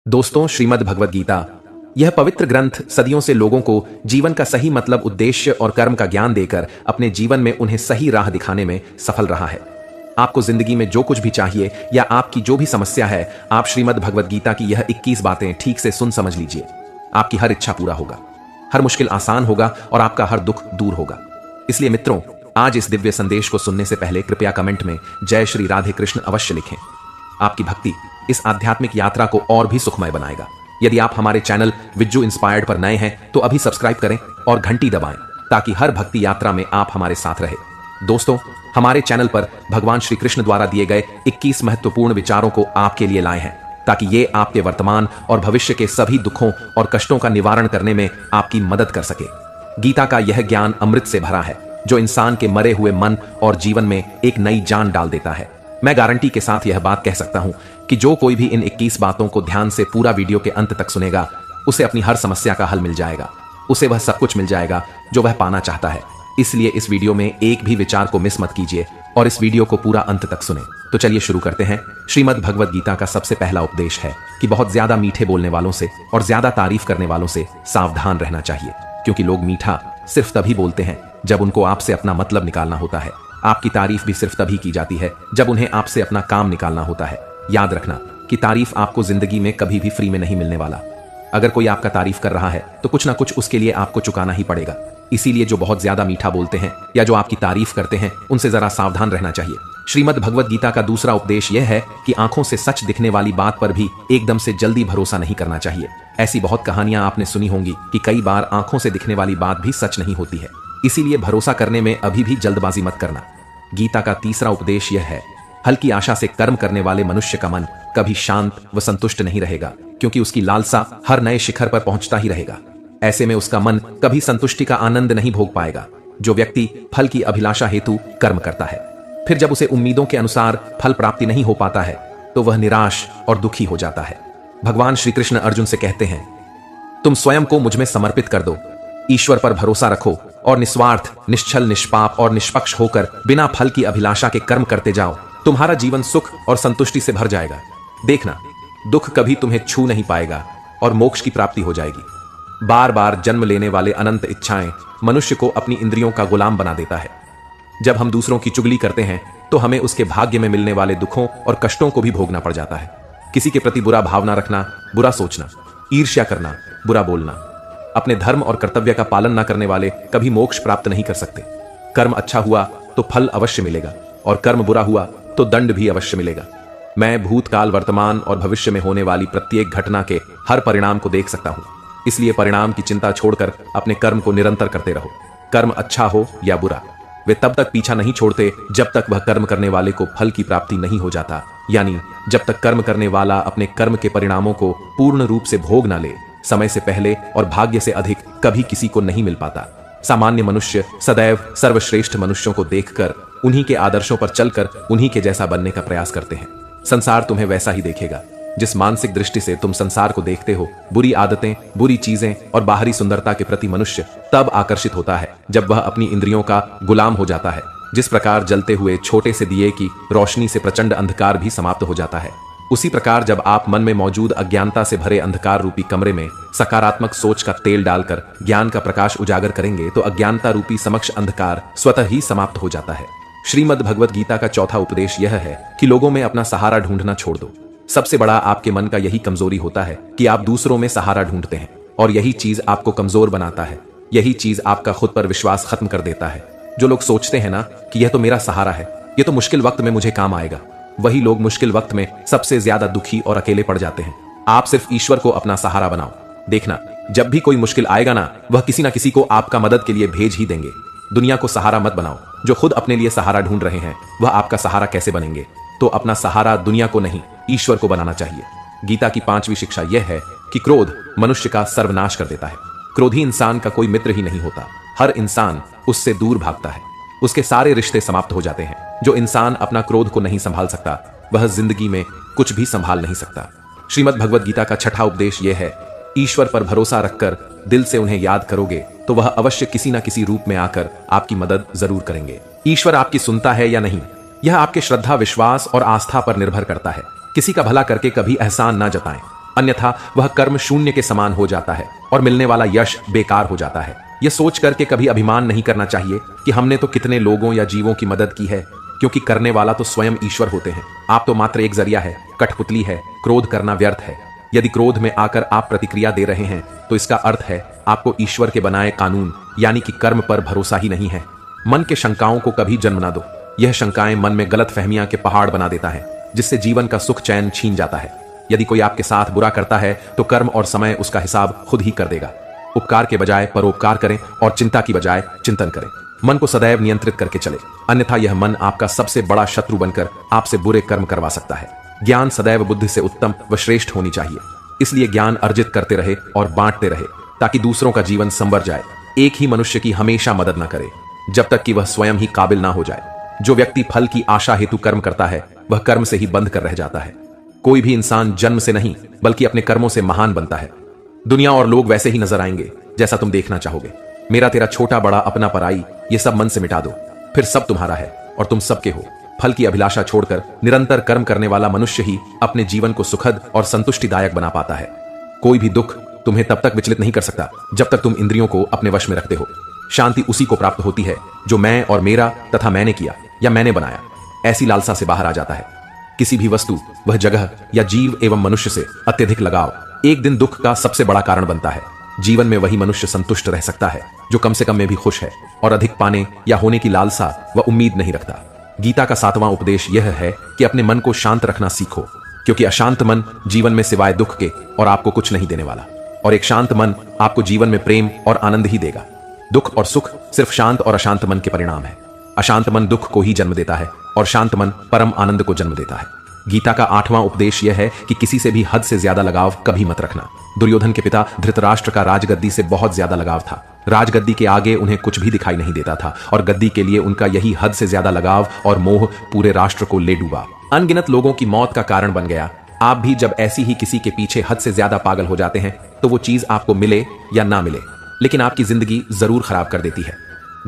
दोस्तों, श्रीमद् भगवद गीता यह पवित्र ग्रंथ सदियों से लोगों को जीवन का सही मतलब, उद्देश्य और कर्म का ज्ञान देकर अपने जीवन में उन्हें सही राह दिखाने में सफल रहा है। आपको जिंदगी में जो कुछ भी चाहिए या आपकी जो भी समस्या है, आप श्रीमद् भगवद गीता की यह 21 बातें ठीक से सुन समझ लीजिए। आपकी हर इच्छा पूरा होगा, हर मुश्किल आसान होगा और आपका हर दुख दूर होगा। इसलिए मित्रों, आज इस दिव्य संदेश को सुनने से पहले कृपया कमेंट में जय श्री राधे कृष्ण अवश्य लिखें। आपकी भक्ति इस आध्यात्मिक यात्रा को और भी सुखमय बनाएगा। यदि आप हमारे चैनल विज्जू इंस्पायर्ड पर नए हैं तो अभी सब्सक्राइब करें और घंटी दबाएं ताकि हर भक्ति यात्रा में आप हमारे साथ रहे। दोस्तों, हमारे चैनल पर भगवान श्री कृष्ण द्वारा दिए गए 21 महत्वपूर्ण विचारों को आपके लिए लाए हैं ताकि ये आपके वर्तमान और भविष्य के सभी दुखों और कष्टों का निवारण करने में आपकी मदद कर सके। गीता का यह ज्ञान अमृत से भरा है जो इंसान के मरे हुए मन और जीवन में एक नई जान डाल देता है। मैं गारंटी के साथ यह बात कह सकता हूं कि जो कोई भी इन 21 बातों को ध्यान से पूरा वीडियो के अंत तक सुनेगा, उसे अपनी हर समस्या का हल मिल जाएगा। उसे वह सब कुछ मिल जाएगा जो वह पाना चाहता है। इसलिए इस वीडियो में एक भी विचार को मिस मत कीजिए और इस वीडियो को पूरा अंत तक सुने। तो चलिए शुरू करते हैं। श्रीमद् भगवद गीता का सबसे पहला उपदेश है कि बहुत ज्यादा मीठे बोलने वालों से और ज्यादा तारीफ करने वालों से सावधान रहना चाहिए, क्योंकि लोग मीठा सिर्फ तभी बोलते हैं जब उनको आपसे अपना मतलब निकालना होता है। आपकी तारीफ भी सिर्फ तभी की जाती है जब उन्हें आपसे अपना काम निकालना होता है। याद रखना कि तारीफ आपको जिंदगी में कभी भी फ्री में नहीं मिलने वाला। अगर कोई आपका तारीफ कर रहा है तो कुछ ना कुछ उसके लिए आपको चुकाना ही पड़ेगा। इसीलिए जो बहुत ज्यादा मीठा बोलते हैं या जो आपकी तारीफ करते हैं, उनसे जरा सावधान रहना चाहिए। श्रीमद् भगवद गीता का दूसरा उपदेश यह है कि आंखों से सच दिखने वाली बात पर भी एकदम से जल्दी भरोसा नहीं करना चाहिए। ऐसी बहुत कहानियां आपने सुनी होंगी कि कई बार आंखों से दिखने वाली बात भी सच नहीं होती है। इसीलिए भरोसा करने में अभी भी जल्दबाजी मत करना। गीता का तीसरा उपदेश यह है, हल्की आशा से कर्म करने वाले मनुष्य का मन कभी शांत व संतुष्ट नहीं रहेगा, क्योंकि उसकी लालसा हर नए शिखर पर पहुंचता ही रहेगा। ऐसे में उसका मन कभी संतुष्टि का आनंद नहीं भोग पाएगा। जो व्यक्ति फल की अभिलाषा हेतु कर्म करता है, फिर जब उसे उम्मीदों के अनुसार फल प्राप्ति नहीं हो पाता है, तो वह निराश और दुखी हो जाता है। भगवान श्री कृष्ण अर्जुन से कहते हैं, तुम स्वयं को मुझ में समर्पित कर दो, ईश्वर पर भरोसा रखो और निस्वार्थ, निश्चल, निष्पाप और निष्पक्ष होकर बिना फल की अभिलाषा के कर्म करते जाओ। तुम्हारा जीवन सुख और संतुष्टि से भर जाएगा। देखना, दुख कभी तुम्हें छू नहीं पाएगा और मोक्ष की प्राप्ति हो जाएगी। बार बार जन्म लेने वाले अनंत इच्छाएं मनुष्य को अपनी इंद्रियों का गुलाम बना देता है। जब हम दूसरों की चुगली करते हैं तो हमें उसके भाग्य में मिलने वाले दुखों और कष्टों को भी भोगना पड़ जाता है। किसी के प्रति बुरा भावना रखना, बुरा सोचना, ईर्ष्या करना, बुरा बोलना, अपने धर्म और कर्तव्य का पालन न करने वाले कभी मोक्ष प्राप्त नहीं कर सकते। कर्म अच्छा हुआ तो फल अवश्य मिलेगा और कर्म बुरा हुआ तो दंड भी अवश्य मिलेगा। मैं भूतकाल, वर्तमान और भविष्य में होने वाली प्रत्येक घटना के हर परिणाम को देख सकता हूं। इसलिए परिणाम की चिंता छोड़कर अपने कर्म को निरंतर करते रहो। कर्म अच्छा हो या बुरा, वे तब तक पीछा नहीं छोड़ते जब तक वह कर्म करने वाले को फल की प्राप्ति नहीं हो जाता, यानी जब तक कर्म करने वाला अपने कर्म के परिणामों को पूर्ण रूप से भोग न ले। समय से पहले और भाग्य से अधिक कभी किसी को नहीं मिल पाता। सामान्य मनुष्य सदैव सर्वश्रेष्ठ मनुष्यों को देखकर, उन्हीं के आदर्शों पर चलकर उन्हीं के जैसा बनने का प्रयास करते हैं। संसार तुम्हें वैसा ही देखेगा। जिस मानसिक दृष्टि से तुम संसार को देखते हो, बुरी आदतें, बुरी चीजें और बाहरी सुंदरता के प्रति मनुष्य तब आकर्षित होता है जब वह अपनी इंद्रियों का गुलाम हो जाता है। जिस प्रकार जलते हुए छोटे से दिए की रोशनी से प्रचंड अंधकार भी समाप्त हो जाता है, उसी प्रकार जब आप मन में मौजूद अज्ञानता से भरे अंधकार रूपी कमरे में सकारात्मक सोच का तेल डालकर ज्ञान का प्रकाश उजागर करेंगे तो अज्ञानता रूपी समक्ष अंधकार स्वतः ही समाप्त हो जाता है। श्रीमद् भगवद गीता का चौथा उपदेश यह है कि लोगों में अपना सहारा ढूंढना छोड़ दो। सबसे बड़ा आपके मन का यही कमजोरी होता है कि आप दूसरों में सहारा ढूंढते हैं, और यही चीज आपको कमजोर बनाता है। यही चीज आपका खुद पर विश्वास खत्म कर देता है। जो लोग सोचते हैं ना कि यह तो मेरा सहारा है, यह तो मुश्किल वक्त में मुझे काम आएगा, वही लोग मुश्किल वक्त में सबसे ज्यादा दुखी और अकेले पड़ जाते हैं। आप सिर्फ ईश्वर को अपना सहारा बनाओ। देखना, जब भी कोई मुश्किल आएगा ना, वह किसी ना किसी को आपका मदद के लिए भेज ही देंगे। दुनिया को सहारा मत बनाओ। जो खुद अपने लिए सहारा ढूंढ रहे हैं वह आपका सहारा कैसे बनेंगे? तो अपना सहारा दुनिया को नहीं, ईश्वर को बनाना चाहिए। गीता की 5वीं शिक्षा यह है कि क्रोध मनुष्य का सर्वनाश कर देता है। क्रोधी इंसान का कोई मित्र ही नहीं होता। हर इंसान उससे दूर भागता है। उसके सारे रिश्ते समाप्त हो जाते हैं। जो इंसान अपना क्रोध को नहीं संभाल सकता, वह जिंदगी में कुछ भी संभाल नहीं सकता। श्रीमद् भगवद गीता का छठा उपदेश यह है, ईश्वर पर भरोसा रखकर दिल से उन्हें याद करोगे तो वह अवश्य किसी न किसी रूप में आकर आपकी मदद जरूर करेंगे। ईश्वर आपकी सुनता है या नहीं, यह आपके श्रद्धा, विश्वास और आस्था पर निर्भर करता है। किसी का भला करके कभी एहसान ना जताएं। अन्यथा वह कर्म शून्य के समान हो जाता है और मिलने वाला यश बेकार हो जाता है। यह सोच करके कभी अभिमान नहीं करना चाहिए कि हमने तो कितने लोगों या जीवों की मदद की है, क्योंकि करने वाला तो स्वयं ईश्वर होते हैं। आप तो मात्र एक जरिया है, कठपुतली है। क्रोध करना व्यर्थ है। यदि क्रोध में आकर आप प्रतिक्रिया दे रहे हैं तो इसका अर्थ है आपको ईश्वर के बनाए कानून यानी कि कर्म पर भरोसा ही नहीं है। मन के शंकाओं को कभी जन्म ना दो। यह शंकाएं मन में गलत फहमियां के पहाड़ बना देता है, जिससे जीवन का सुख चैन छीन जाता है। यदि कोई आपके साथ बुरा करता है तो कर्म और समय उसका हिसाब खुद ही कर देगा। उपकार के बजाय परोपकार करें और चिंता की बजाय चिंतन करें। मन को सदैव नियंत्रित करके चले, अन्यथा यह मन आपका सबसे बड़ा शत्रु बनकर आपसे बुरे कर्म करवा सकता है। ज्ञान सदैव बुद्धि से उत्तम व श्रेष्ठ होनी चाहिए, इसलिए ज्ञान अर्जित करते रहे और बांटते रहे ताकि दूसरों का जीवन संवर जाए। एक ही मनुष्य की हमेशा मदद न करे जब तक कि वह स्वयं ही काबिल ना हो जाए। जो व्यक्ति फल की आशा हेतु कर्म करता है वह कर्म से ही बंध कर रह जाता है। कोई भी इंसान जन्म से नहीं बल्कि अपने कर्मों से महान बनता है। दुनिया और लोग वैसे ही नजर आएंगे जैसा तुम देखना चाहोगे। मेरा तेरा छोटा बड़ा अपना पराई ये सब मन से मिटा दो, फिर सब तुम्हारा है और तुम सबके हो। फल की अभिलाषा छोड़कर निरंतर कर्म करने वाला मनुष्य ही अपने जीवन को सुखद और संतुष्टिदायक बना पाता है। कोई भी दुख तुम्हें तब तक विचलित नहीं कर सकता जब तक तुम इंद्रियों को अपने वश में रखते हो। शांति उसी को प्राप्त होती है जो मैं और मेरा तथा मैंने किया या मैंने बनाया ऐसी लालसा से बाहर आ जाता है। किसी भी वस्तु, वह जगह या जीव एवं मनुष्य से अत्यधिक लगाव एक दिन दुख का सबसे बड़ा कारण बनता है। जीवन में वही मनुष्य संतुष्ट रह सकता है जो कम से कम में भी खुश है और अधिक पाने या होने की लालसा व उम्मीद नहीं रखता। गीता का 7वां उपदेश यह है कि अपने मन को शांत रखना सीखो, क्योंकि अशांत मन जीवन में सिवाय दुख के और आपको कुछ नहीं देने वाला, और एक शांत मन आपको जीवन में प्रेम और आनंद ही देगा। दुख और सुख सिर्फ शांत और अशांत मन के परिणाम है। अशांत मन दुख को ही जन्म देता है और शांत मन परम आनंद को जन्म देता है। गीता का 8वां उपदेश यह है कि किसी से भी हद से ज्यादा लगाव कभी मत रखना। दुर्योधन के पिता धृतराष्ट्र का राजगद्दी से बहुत ज्यादा लगाव था। राजगद्दी के आगे उन्हें कुछ भी दिखाई नहीं देता था और गद्दी के लिए उनका यही हद से ज्यादा लगाव और मोह पूरे राष्ट्र को ले डूबा, अनगिनत लोगों की मौत का कारण बन गया। आप भी जब ऐसी ही किसी के पीछे हद से ज्यादा पागल हो जाते हैं तो वो चीज आपको मिले या ना मिले लेकिन आपकी जिंदगी जरूर खराब कर देती है।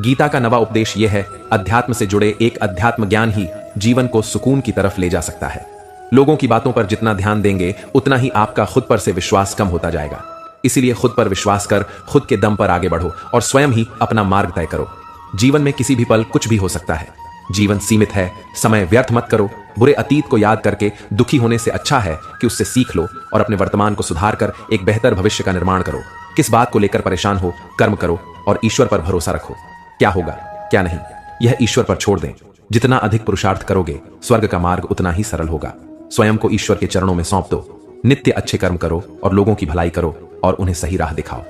गीता का 9वां उपदेश यह है, अध्यात्म से जुड़े एक अध्यात्म ज्ञान ही जीवन को सुकून की तरफ ले जा सकता है। लोगों की बातों पर जितना ध्यान देंगे उतना ही आपका खुद पर से विश्वास कम होता जाएगा। इसीलिए खुद पर विश्वास कर खुद के दम पर आगे बढ़ो और स्वयं ही अपना मार्ग तय करो। जीवन में किसी भी पल कुछ भी हो सकता है। जीवन सीमित है, समय व्यर्थ मत करो। बुरे अतीत को याद करके दुखी होने से अच्छा है कि उससे सीख लो और अपने वर्तमान को सुधार कर एक बेहतर भविष्य का निर्माण करो। किस बात को लेकर परेशान हो, कर्म करो और ईश्वर पर भरोसा रखो। क्या होगा क्या नहीं यह ईश्वर पर छोड़ दें। जितना अधिक पुरुषार्थ करोगे स्वर्ग का मार्ग उतना ही सरल होगा। स्वयं को ईश्वर के चरणों में सौंप दो। नित्य अच्छे कर्म करो और लोगों की भलाई करो और उन्हें सही राह दिखाओ।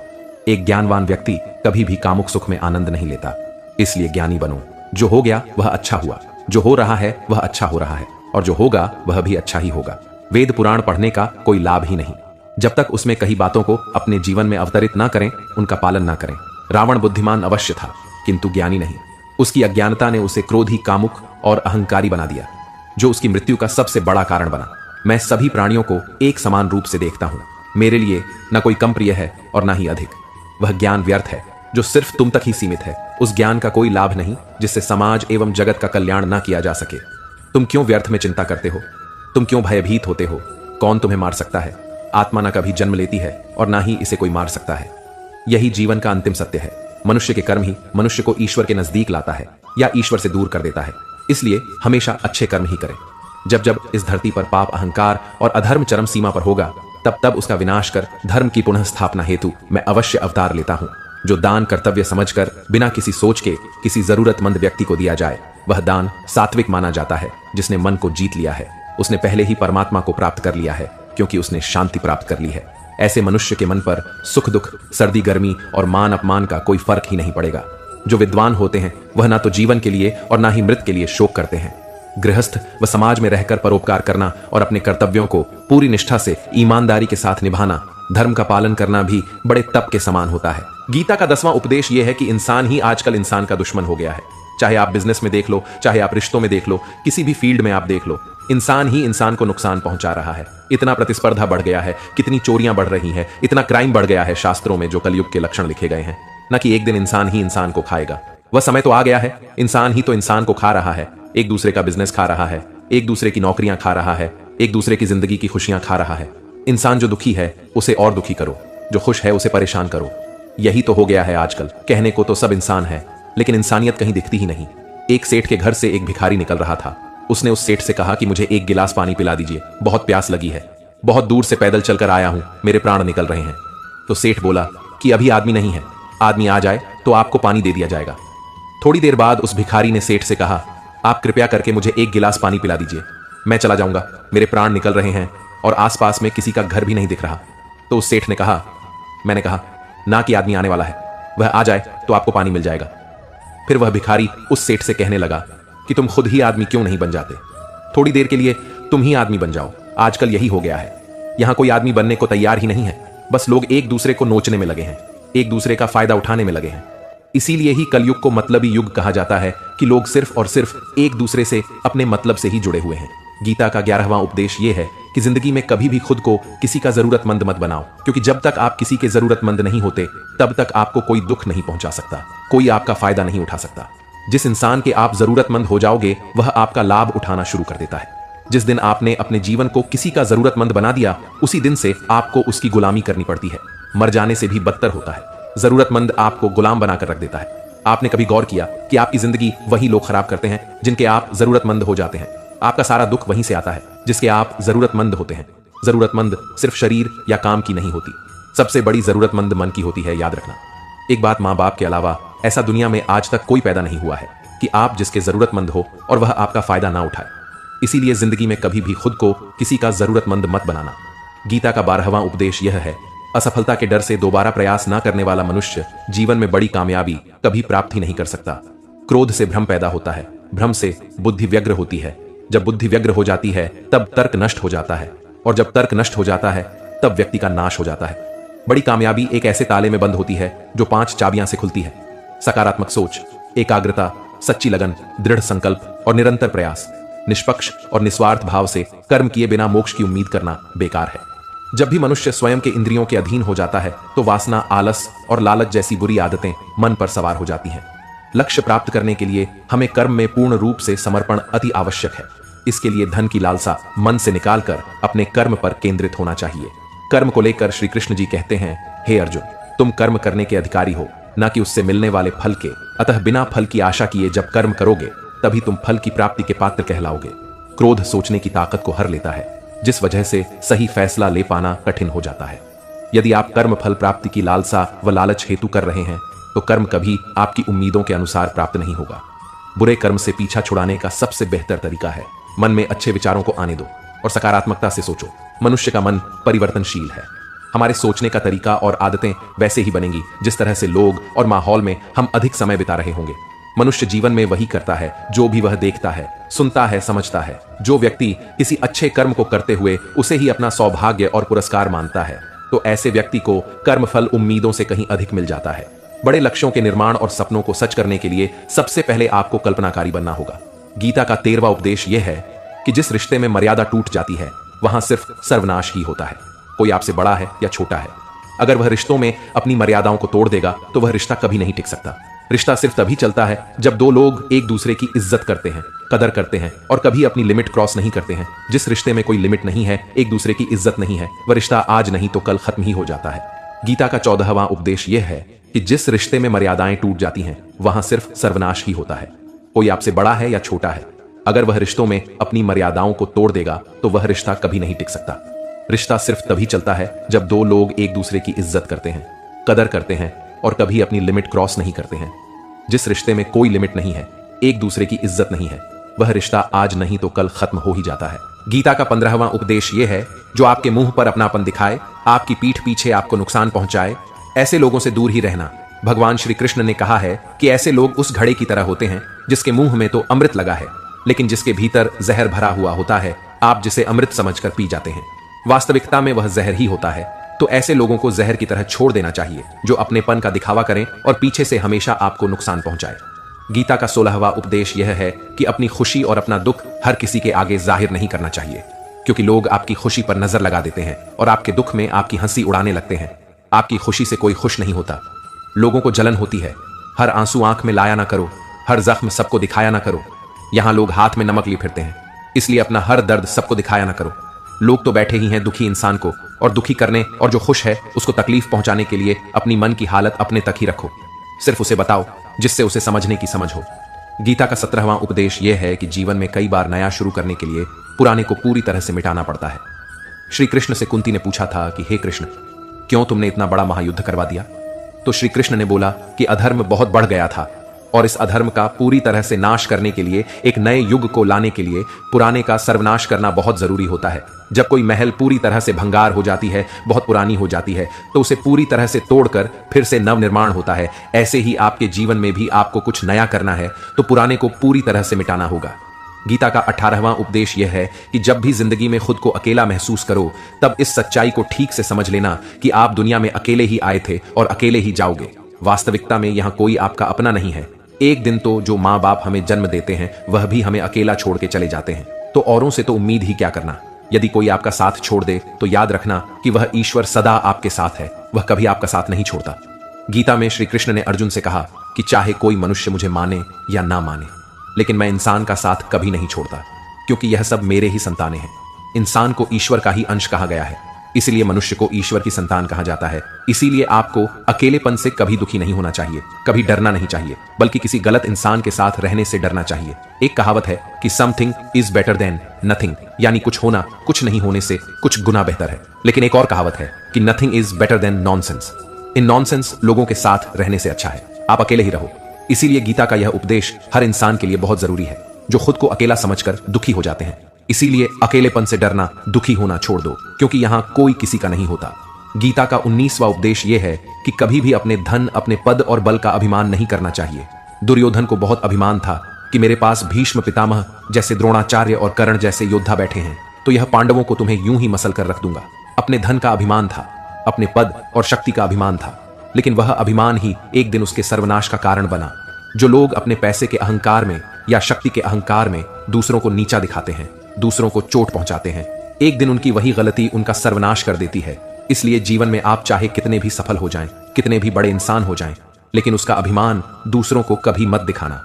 एक ज्ञानवान व्यक्ति कभी भी कामुक सुख में आनंद नहीं लेता, इसलिए ज्ञानी बनो। जो हो गया वह अच्छा हुआ, जो हो रहा है वह अच्छा हो रहा है और जो होगा वह भी अच्छा ही होगा। वेद पुराण पढ़ने का कोई लाभ ही नहीं जब तक उसमें कही बातों को अपने जीवन में अवतरित ना करें, उनका पालन ना करें। रावण बुद्धिमान अवश्य था किंतु ज्ञानी नहीं। उसकी अज्ञानता ने उसे क्रोधी, कामुक और अहंकारी बना दिया, जो उसकी मृत्यु का सबसे बड़ा कारण बना। मैं सभी प्राणियों को एक समान रूप से देखता हूं। मेरे लिए न कोई कम प्रिय है और न ही अधिक। वह ज्ञान व्यर्थ है जो सिर्फ तुम तक ही सीमित है। उस ज्ञान का कोई लाभ नहीं जिससे समाज एवं जगत का कल्याण ना किया जा सके। तुम क्यों व्यर्थ में चिंता करते हो? तुम क्यों भयभीत होते हो? कौन तुम्हें मार सकता है? आत्मा न कभी जन्म लेती है और ना ही इसे कोई मार सकता है। यही जीवन का अंतिम सत्य है। मनुष्य के कर्म ही मनुष्य को ईश्वर के नजदीक लाता है या ईश्वर से दूर कर देता है। इसलिए हमेशा अच्छे कर्म ही करें। जब जब इस धरती पर पाप, अहंकार और अधर्म चरम सीमा पर होगा तब तब उसका विनाश कर धर्म की पुनः स्थापना हेतु मैं अवश्य अवतार लेता हूं। जो दान कर्तव्य समझकर बिना किसी सोच के किसी जरूरतमंद व्यक्ति को दिया जाए वह दान सात्विक माना जाता है। जिसने मन को जीत लिया है उसने पहले ही परमात्मा को प्राप्त कर लिया है, क्योंकि उसने शांति प्राप्त कर ली है। ऐसे मनुष्य के मन पर सुख दुख, सर्दी गर्मी और मान अपमान का कोई फर्क ही नहीं पड़ेगा। जो विद्वान होते हैं वह ना तो जीवन के लिए और ना ही मृत के लिए शोक करते हैं। गृहस्थ व समाज में रहकर परोपकार करना और अपने कर्तव्यों को पूरी निष्ठा से ईमानदारी के साथ निभाना, धर्म का पालन करना भी बड़े तप के समान होता है। गीता का 10वां उपदेश यह है कि इंसान ही आजकल इंसान का दुश्मन हो गया है। चाहे आप बिजनेस में देख लो, चाहे आप रिश्तों में देख लो, किसी भी फील्ड में आप देख लो, इंसान ही इंसान को नुकसान पहुंचा रहा है। इतना प्रतिस्पर्धा बढ़ गया है, कितनी चोरियां बढ़ रही हैं, इतना क्राइम बढ़ गया है शास्त्रों में जो कलयुग के लक्षण लिखे गए हैं। न कि एक दिन इंसान ही इंसान को खाएगा। वह समय तो आ गया है, इंसान ही तो इंसान को खा रहा है। एक दूसरे का बिजनेस खा रहा है, एक दूसरे की नौकरियां खा रहा है, एक दूसरे की जिंदगी की खुशियां खा रहा है। इंसान जो दुखी है उसे और दुखी करो, जो खुश है उसे परेशान करो। यही तो हो गया है आजकल। कहने को तो सब इंसान है, लेकिन इंसानियत कहीं दिखती ही नहीं। एक सेठ के घर से एक भिखारी निकल रहा था। उसने उस सेठ से कहा कि मुझे एक गिलास पानी पिला दीजिए, बहुत प्यास लगी है, बहुत दूर से पैदल चलकर आया हूं, मेरे प्राण निकल रहे हैं। तो सेठ बोला कि अभी आदमी नहीं है, आदमी आ जाए तो आपको पानी दे दिया जाएगा। थोड़ी देर बाद उस भिखारी ने सेठ से कहा, आप कृपया करके मुझे एक गिलास पानी पिला दीजिए, मैं चला जाऊंगा, मेरे प्राण निकल रहे हैं और आसपास में किसी का घर भी नहीं दिख रहा। तो उस सेठ ने कहा, मैंने कहा ना कि आदमी आने वाला है, वह आ जाए तो आपको पानी मिल जाएगा। फिर वह भिखारी उस सेठ से कहने लगा कि तुम खुद ही आदमी क्यों नहीं बन जाते, थोड़ी देर के लिए तुम ही आदमी बन जाओ। आजकल यही हो गया है, यहां कोई आदमी बनने को तैयार ही नहीं है, बस लोग एक दूसरे को नोचने में लगे हैं, एक दूसरे का फायदा उठाने में लगे हैं। इसीलिए ही कलयुग को मतलबी युग कहा जाता है कि लोग सिर्फ और सिर्फ एक दूसरे से अपने मतलब से ही जुड़े हुए हैं। गीता का 11वां उपदेश यह है कि जिंदगी में कभी भी खुद को किसी का जरूरतमंद मत बनाओ, क्योंकि जब तक आप किसी के जरूरतमंद नहीं होते तब तक आपको कोई दुख नहीं पहुंचा सकता, कोई आपका फायदा नहीं उठा सकता। जिस इंसान के आप जरूरतमंद हो जाओगे वह आपका लाभ उठाना शुरू कर देता है। जिस दिन आपने अपने जीवन को किसी का जरूरतमंद बना दिया, उसी दिन से आपको उसकी गुलामी करनी पड़ती है। मर जाने से भी बदतर होता है। जरूरतमंद आपको गुलाम बनाकर रख देता है। आपने कभी गौर किया कि आपकी जिंदगी वही लोग खराब करते हैं जिनके आप जरूरतमंद हो जाते हैं। आपका सारा दुख वहीं से आता है जिसके आप जरूरतमंद होते हैं। जरूरतमंद सिर्फ शरीर या काम की नहीं होती, सबसे बड़ी जरूरतमंद मन की होती है, याद रखना। एक बात, माँ बाप के अलावा ऐसा दुनिया में आज तक कोई पैदा नहीं हुआ है कि आप जिसके जरूरतमंद हो और वह आपका फायदा ना उठाए। इसीलिए जिंदगी में कभी भी खुद को किसी का जरूरतमंद मत बनाना। गीता का 12वां उपदेश यह है, असफलता के डर से दोबारा प्रयास ना करने वाला मनुष्य जीवन में बड़ी कामयाबी कभी प्राप्त ही नहीं कर सकता। क्रोध से भ्रम पैदा होता है, भ्रम से बुद्धि व्यग्र होती है, जब बुद्धि व्यग्र हो जाती है तब तर्क नष्ट हो जाता है, और जब तर्क नष्ट हो जाता है तब व्यक्ति का नाश हो जाता है। बड़ी कामयाबी एक ऐसे ताले में बंद होती है जो 5 चाबियां से खुलती है। सकारात्मक सोच, एकाग्रता, सच्ची लगन, दृढ़ संकल्प और निरंतर प्रयास। निष्पक्ष और निस्वार्थ भाव से कर्म किए बिना मोक्ष की उम्मीद करना बेकार है। जब भी मनुष्य स्वयं के इंद्रियों के अधीन हो जाता है तो वासना, आलस और लालच जैसी बुरी आदतें मन पर सवार हो जाती हैं। लक्ष्य प्राप्त करने के लिए हमें कर्म में पूर्ण रूप से समर्पण अति आवश्यक है। इसके लिए धन की लालसा मन से निकालकर अपने कर्म पर केंद्रित होना चाहिए। कर्म को लेकर श्री कृष्ण जी कहते हैं, हे अर्जुन, तुम कर्म करने के अधिकारी हो, न कि उससे मिलने वाले फल के। अतः बिना फल की आशा किए जब कर्म करोगे तभी तुम फल की प्राप्ति के पात्र कहलाओगे। क्रोध सोचने की ताकत को हर लेता है, जिस वजह से सही फैसला ले पाना कठिन हो जाता है। यदि आप कर्म फल प्राप्ति की लालसा व लालच हेतु कर रहे हैं तो कर्म कभी आपकी उम्मीदों के अनुसार प्राप्त नहीं होगा। बुरे कर्म से पीछा छुड़ाने का सबसे बेहतर तरीका है मन में अच्छे विचारों को आने दो और सकारात्मकता से सोचो। मनुष्य का मन परिवर्तनशील है। हमारे सोचने का तरीका और आदतें वैसे ही बनेंगी जिस तरह से लोग और माहौल में हम अधिक समय बिता रहे होंगे। मनुष्य जीवन में वही करता है जो भी वह देखता है, सुनता है, समझता है। जो व्यक्ति किसी अच्छे कर्म को करते हुए उसे ही अपना सौभाग्य और पुरस्कार मानता है, तो ऐसे व्यक्ति को कर्म फल उम्मीदों से कहीं अधिक मिल जाता है। बड़े लक्ष्यों के निर्माण और सपनों को सच करने के लिए सबसे पहले आपको कल्पनाकारी बनना होगा। गीता का 13वां उपदेश यह है कि जिस रिश्ते में मर्यादा टूट जाती है वहां सिर्फ सर्वनाश ही होता है। कोई आपसे बड़ा है या छोटा है, अगर वह रिश्तों में अपनी मर्यादाओं को तोड़ देगा तो वह रिश्ता कभी नहीं टिक सकता। रिश्ता सिर्फ तभी चलता है जब दो लोग एक दूसरे की इज्जत करते हैं, कदर करते हैं और कभी अपनी लिमिट क्रॉस नहीं करते हैं। जिस रिश्ते में कोई लिमिट नहीं है, एक दूसरे की इज्जत नहीं है, वह रिश्ता आज नहीं तो कल खत्म ही हो जाता है। गीता का 14वां उपदेश यह है कि जिस रिश्ते में मर्यादाएं टूट जाती हैं वहां सिर्फ सर्वनाश ही होता है। कोई आपसे बड़ा है या छोटा है, अगर वह रिश्तों में अपनी मर्यादाओं को तोड़ देगा तो वह रिश्ता कभी नहीं टिक सकता। रिश्ता सिर्फ तभी चलता है जब दो लोग एक दूसरे की इज्जत करते हैं, कदर करते हैं और कभी अपनी लिमिट क्रॉस नहीं करते हैं। जिस रिश्ते में कोई लिमिट नहीं है, एक दूसरे की इज्जत नहीं है, वह रिश्ता आज नहीं तो कल खत्म हो ही जाता है। गीता का 15वां उपदेश यह है, जो आपके मुंह पर अपनापन दिखाए, आपकी पीठ पीछे आपको नुकसान पहुंचाए, ऐसे लोगों से दूर ही रहना। भगवान श्री कृष्ण ने कहा है कि ऐसे लोग उस घड़े की तरह होते हैं जिसके मुंह में तो अमृत लगा है लेकिन जिसके भीतर जहर भरा हुआ होता है, आप जिसे अमृत समझकर पी जाते हैं, वास्तविकता में वह जहर ही होता है। तो ऐसे लोगों को जहर की तरह छोड़ देना चाहिए जो अपनेपन का दिखावा करें और पीछे से हमेशा आपको नुकसान पहुंचाए। गीता का 16वां उपदेश यह है कि अपनी खुशी और अपना दुख हर किसी के आगे जाहिर नहीं करना चाहिए, क्योंकि लोग आपकी खुशी पर नजर लगा देते हैं और आपके दुख में आपकी हंसी उड़ाने लगते हैं। आपकी खुशी से कोई खुश नहीं होता, लोगों को जलन होती है। हर आंसू आंख में लाया ना करो, हर जख्म सबको दिखाया ना करो। यहां लोग हाथ में नमक लिए फिरते हैं, इसलिए अपना हर दर्द सबको दिखाया ना करो। लोग तो बैठे ही हैं दुखी इंसान को और दुखी करने, और जो खुश है उसको तकलीफ पहुंचाने के लिए अपनी मन की हालत अपने तक ही रखो। सिर्फ उसे बताओ जिससे उसे समझने की समझ हो। गीता का 17वां उपदेश यह है कि जीवन में कई बार नया शुरू करने के लिए पुराने को पूरी तरह से मिटाना पड़ता है। श्री कृष्ण से कुंती ने पूछा था कि हे कृष्ण, क्यों तुमने इतना बड़ा महायुद्ध करवा दिया? तो श्री कृष्ण ने बोला कि अधर्म बहुत बढ़ गया था और इस अधर्म का पूरी तरह से नाश करने के लिए, एक नए युग को लाने के लिए पुराने का सर्वनाश करना बहुत जरूरी होता है। जब कोई महल पूरी तरह से भंगार हो जाती है, बहुत पुरानी हो जाती है, तो उसे पूरी तरह से तोड़कर फिर से नवनिर्माण होता है। ऐसे ही आपके जीवन में भी आपको कुछ नया करना है तो पुराने को पूरी तरह से मिटाना होगा। गीता का 18वां उपदेश यह है कि जब भी जिंदगी में खुद को अकेला महसूस करो, तब इस सच्चाई को ठीक से समझ लेना कि आप दुनिया में अकेले ही आए थे और अकेले ही जाओगे। वास्तविकता में यहां कोई आपका अपना नहीं है। एक दिन तो जो माँ बाप हमें जन्म देते हैं वह भी हमें अकेला छोड़ के चले जाते हैं, तो औरों से तो उम्मीद ही क्या करना। यदि कोई आपका साथ छोड़ दे तो याद रखना कि वह ईश्वर सदा आपके साथ है, वह कभी आपका साथ नहीं छोड़ता। गीता में श्री कृष्ण ने अर्जुन से कहा कि चाहे कोई मनुष्य मुझे माने या ना माने, लेकिन मैं इंसान का साथ कभी नहीं छोड़ता, क्योंकि यह सब मेरे ही संतानें हैं। इंसान को ईश्वर का ही अंश कहा गया है, इसलिए मनुष्य को ईश्वर की संतान कहा जाता है। इसीलिए आपको अकेलेपन से कभी दुखी नहीं होना चाहिए, कभी डरना नहीं चाहिए, बल्कि किसी गलत इंसान के साथ रहने से डरना चाहिए। एक कहावत है कि something is better than nothing, यानी कुछ होना कुछ नहीं होने से कुछ गुना बेहतर है। लेकिन एक और कहावत है कि nothing is better than nonsense. In nonsense लोगों के साथ रहने से अच्छा है आप अकेले ही रहो। इसीलिए गीता का यह उपदेश हर इंसान के लिए बहुत जरूरी है जो खुद को अकेला समझकर दुखी हो जाते हैं। इसीलिए अकेलेपन से डरना, दुखी होना छोड़ दो, क्योंकि यहां कोई किसी का नहीं होता। गीता का 19वां उपदेश यह है कि कभी भी अपने धन, अपने पद और बल का अभिमान नहीं करना चाहिए। दुर्योधन को बहुत अभिमान था कि मेरे पास भीष्म पितामह जैसे, द्रोणाचार्य और कर्ण जैसे योद्धा बैठे हैं, तो यह पांडवों को तुम्हें यूं ही मसल कर रख दूंगा। अपने धन का अभिमान था, अपने पद और शक्ति का अभिमान था, लेकिन वह अभिमान ही एक दिन उसके सर्वनाश का कारण बना। जो लोग अपने पैसे के अहंकार में या शक्ति के अहंकार में दूसरों को नीचा दिखाते हैं, दूसरों को चोट पहुंचाते हैं, एक दिन उनकी वही गलती उनका सर्वनाश कर देती है। इसलिए जीवन में आप चाहे कितने भी सफल हो जाएं, कितने भी बड़े इंसान हो जाएं, लेकिन उसका अभिमान दूसरों को कभी मत दिखाना।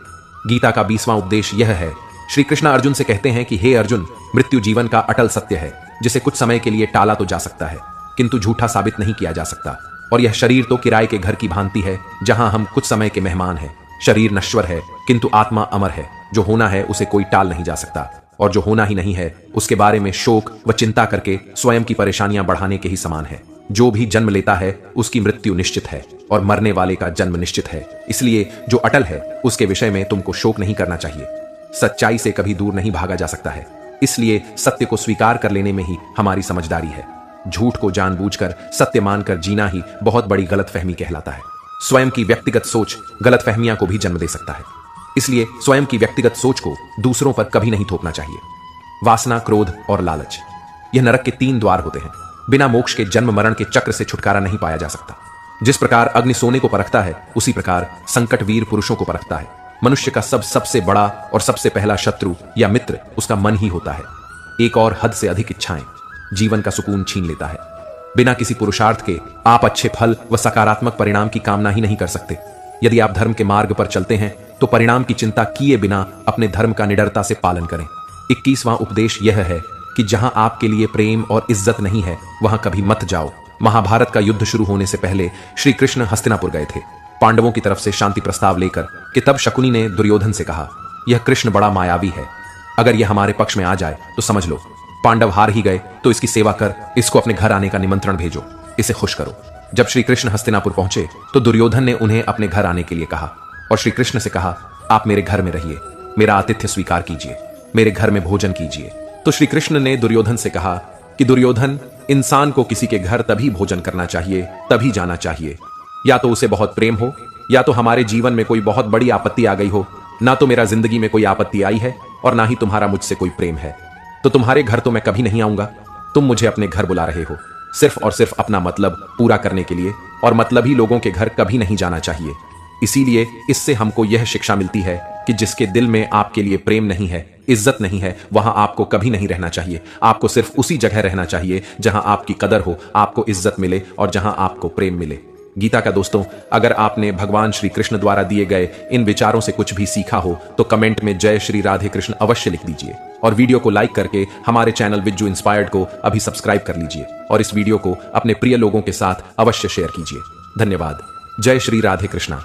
गीता का 20वां उपदेश यह है। श्री कृष्ण अर्जुन से कहते हैं कि हे अर्जुन, मृत्यु जीवन का अटल सत्य है, जिसे कुछ समय के लिए टाला तो जा सकता है, किंतु झूठा साबित नहीं किया जा सकता। और यह शरीर तो किराए के घर की भांति है, जहां हम कुछ समय के मेहमान हैं। शरीर नश्वर है, किंतु आत्मा अमर है। जो होना है उसे कोई टाल नहीं जा सकता, और जो होना ही नहीं है उसके बारे में शोक व चिंता करके स्वयं की परेशानियां बढ़ाने के ही समान है। जो भी जन्म लेता है उसकी मृत्यु निश्चित है, और मरने वाले का जन्म निश्चित है। इसलिए जो अटल है उसके विषय में तुमको शोक नहीं करना चाहिए। सच्चाई से कभी दूर नहीं भागा जा सकता है, इसलिए सत्य को स्वीकार कर लेने में ही हमारी समझदारी है। झूठ को जानबूझकर सत्य मानकर जीना ही बहुत बड़ी गलतफहमी कहलाता है। स्वयं की व्यक्तिगत सोच गलतफहमियां को भी जन्म दे सकता है, इसलिए स्वयं की व्यक्तिगत सोच को दूसरों पर कभी नहीं थोपना चाहिए। वासना, क्रोध और लालच, यह नरक के 3 द्वार होते हैं। बिना मोक्ष के जन्म मरण के चक्र से छुटकारा नहीं पाया जा सकता। जिस प्रकार अग्नि सोने को परखता है, उसी प्रकार संकट वीर पुरुषों को परखता है। मनुष्य का सबसे बड़ा और सबसे पहला शत्रु या मित्र उसका मन ही होता है। एक और हद से अधिक इच्छाएं जीवन का सुकून छीन लेता है। बिना किसी पुरुषार्थ के आप अच्छे फल व सकारात्मक परिणाम की कामना ही नहीं कर सकते। यदि आप धर्म के मार्ग पर चलते हैं तो परिणाम की चिंता किए बिना अपने धर्म का निडरता से पालन करें। 21वां उपदेश यह है कि जहां आपके लिए प्रेम और इज्जत नहीं है वहां कभी मत जाओ। महाभारत का युद्ध शुरू होने से पहले श्री कृष्ण हस्तिनापुर गए थे पांडवों की तरफ से शांति प्रस्ताव लेकर कि तब शकुनी ने दुर्योधन से कहा, यह कृष्ण बड़ा मायावी है, अगर यह हमारे पक्ष में आ जाए तो समझ लो पांडव हार ही गए, तो इसकी सेवा कर, इसको अपने घर आने का निमंत्रण भेजो, इसे खुश करो। जब श्री कृष्ण हस्तिनापुर पहुंचे तो दुर्योधन ने उन्हें अपने घर आने के लिए कहा और श्री कृष्ण से कहा, आप मेरे घर में रहिए, मेरा आतिथ्य स्वीकार कीजिए, मेरे घर में भोजन कीजिए। तो श्री कृष्ण ने दुर्योधन से कहा कि दुर्योधन, इंसान को किसी के घर तभी भोजन करना चाहिए, तभी जाना चाहिए, या तो उसे बहुत प्रेम हो, या तो हमारे जीवन में कोई बहुत बड़ी आपत्ति आ गई हो। ना तो मेरा जिंदगी में कोई आपत्ति आई है और ना ही तुम्हारा मुझसे कोई प्रेम है, तो तुम्हारे घर तो मैं कभी नहीं आऊंगा। तुम मुझे अपने घर बुला रहे हो सिर्फ और सिर्फ अपना मतलब पूरा करने के लिए, और मतलबी लोगों के घर कभी नहीं जाना चाहिए। इसीलिए इससे हमको यह शिक्षा मिलती है कि जिसके दिल में आपके लिए प्रेम नहीं है, इज्जत नहीं है, वहां आपको कभी नहीं रहना चाहिए। आपको सिर्फ उसी जगह रहना चाहिए जहां आपकी कदर हो, आपको इज्जत मिले और जहां आपको प्रेम मिले। गीता का दोस्तों, अगर आपने भगवान श्री कृष्ण द्वारा दिए गए इन विचारों से कुछ भी सीखा हो तो कमेंट में जय श्री राधे कृष्ण अवश्य लिख दीजिए और वीडियो को लाइक करके हमारे चैनल विज्जू इंस्पायर्ड को अभी सब्सक्राइब कर लीजिए और इस वीडियो को अपने प्रिय लोगों के साथ अवश्य शेयर कीजिए। धन्यवाद। जय श्री राधे कृष्णा।